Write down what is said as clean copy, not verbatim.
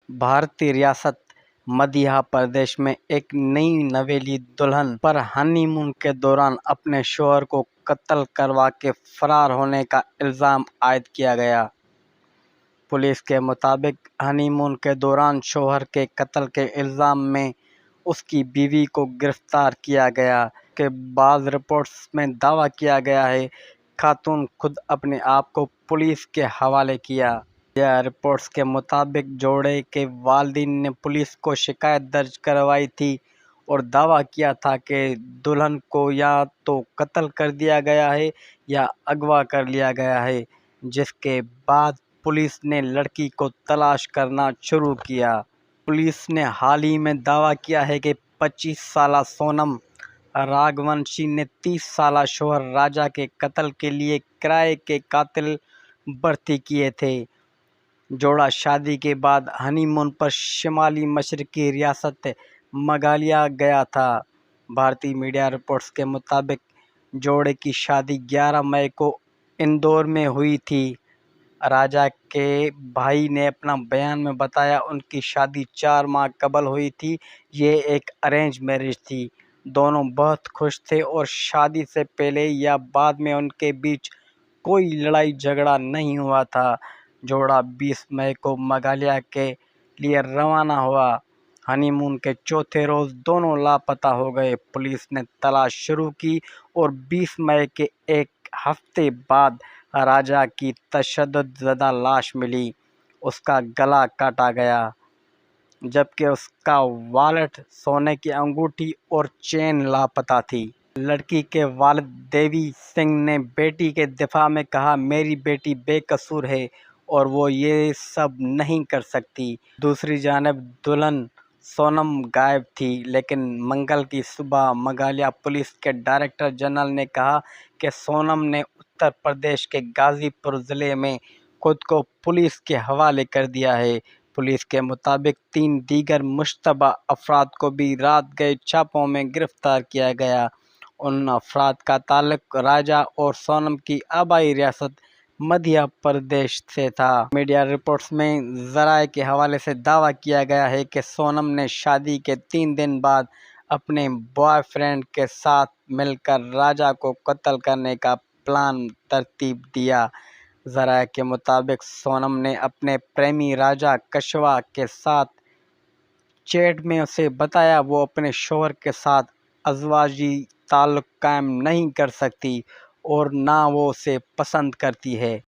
بھارتی ریاست مدھیہ پردیش میں ایک نئی نویلی دلہن پر ہنی مون کے دوران اپنے شوہر کو قتل کروا کے فرار ہونے کا الزام عائد کیا گیا۔ پولیس کے مطابق ہنی مون کے دوران شوہر کے قتل کے الزام میں اس کی بیوی کو گرفتار کیا گیا کہ بعض رپورٹس میں دعویٰ کیا گیا ہے خاتون خود اپنے آپ کو پولیس کے حوالے کیا۔ میڈیا رپورٹس کے مطابق جوڑے کے والدین نے پولیس کو شکایت درج کروائی تھی اور دعویٰ کیا تھا کہ دلہن کو یا تو قتل کر دیا گیا ہے یا اغوا کر لیا گیا ہے، جس کے بعد پولیس نے لڑکی کو تلاش کرنا شروع کیا۔ پولیس نے حال ہی میں دعویٰ کیا ہے کہ 25 سالہ سونم راگھونشی نے 30 سالہ شوہر راجا کے قتل کے لیے کرائے کے قاتل بھرتی کیے تھے۔ جوڑا شادی کے بعد ہنی مون پر شمالی مشرقی ریاست میگھالیہ گیا تھا۔ بھارتی میڈیا رپورٹس کے مطابق جوڑے کی شادی 11 مئی کو اندور میں ہوئی تھی۔ راجا کے بھائی نے اپنا بیان میں بتایا ان کی شادی 4 ماہ قبل ہوئی تھی۔ یہ ایک ارینج میرج تھی۔ دونوں بہت خوش تھے اور شادی سے پہلے یا بعد میں ان کے بیچ کوئی لڑائی جھگڑا نہیں ہوا تھا۔ جوڑا 20 مئی کو میگھالیہ کے لیے روانہ ہوا۔ ہنی مون کے چوتھے روز دونوں لاپتہ ہو گئے۔ پولیس نے تلاش شروع کی اور 20 مئی کے ایک ہفتے بعد راجا کی تشدد زدہ لاش ملی۔ اس کا گلا کاٹا گیا جبکہ اس کا والیٹ، سونے کی انگوٹھی اور چین لاپتہ تھی۔ لڑکی کے والد دیوی سنگھ نے بیٹی کے دفاع میں کہا، میری بیٹی بے قصور ہے اور وہ یہ سب نہیں کر سکتی۔ دوسری جانب دلہن سونم غائب تھی، لیکن منگل کی صبح میگھالیہ پولیس کے ڈائریکٹر جنرل نے کہا کہ سونم نے اتر پردیش کے غازی پور ضلع میں خود کو پولیس کے حوالے کر دیا ہے۔ پولیس کے مطابق 3 دیگر مشتبہ افراد کو بھی رات گئے چھاپوں میں گرفتار کیا گیا۔ ان افراد کا تعلق راجا اور سونم کی آبائی ریاست مدھیہ پردیش سے تھا۔ میڈیا رپورٹس میں ذرائع کے حوالے سے دعویٰ کیا گیا ہے کہ سونم نے شادی کے 3 دن بعد اپنے بوائے فرینڈ کے ساتھ مل کر راجا کو قتل کرنے کا پلان ترتیب دیا۔ ذرائع کے مطابق سونم نے اپنے پریمی راجا کشوا کے ساتھ چیٹ میں اسے بتایا وہ اپنے شوہر کے ساتھ ازدواجی تعلق قائم نہیں کر سکتی اور نہ وہ اسے پسند کرتی ہے۔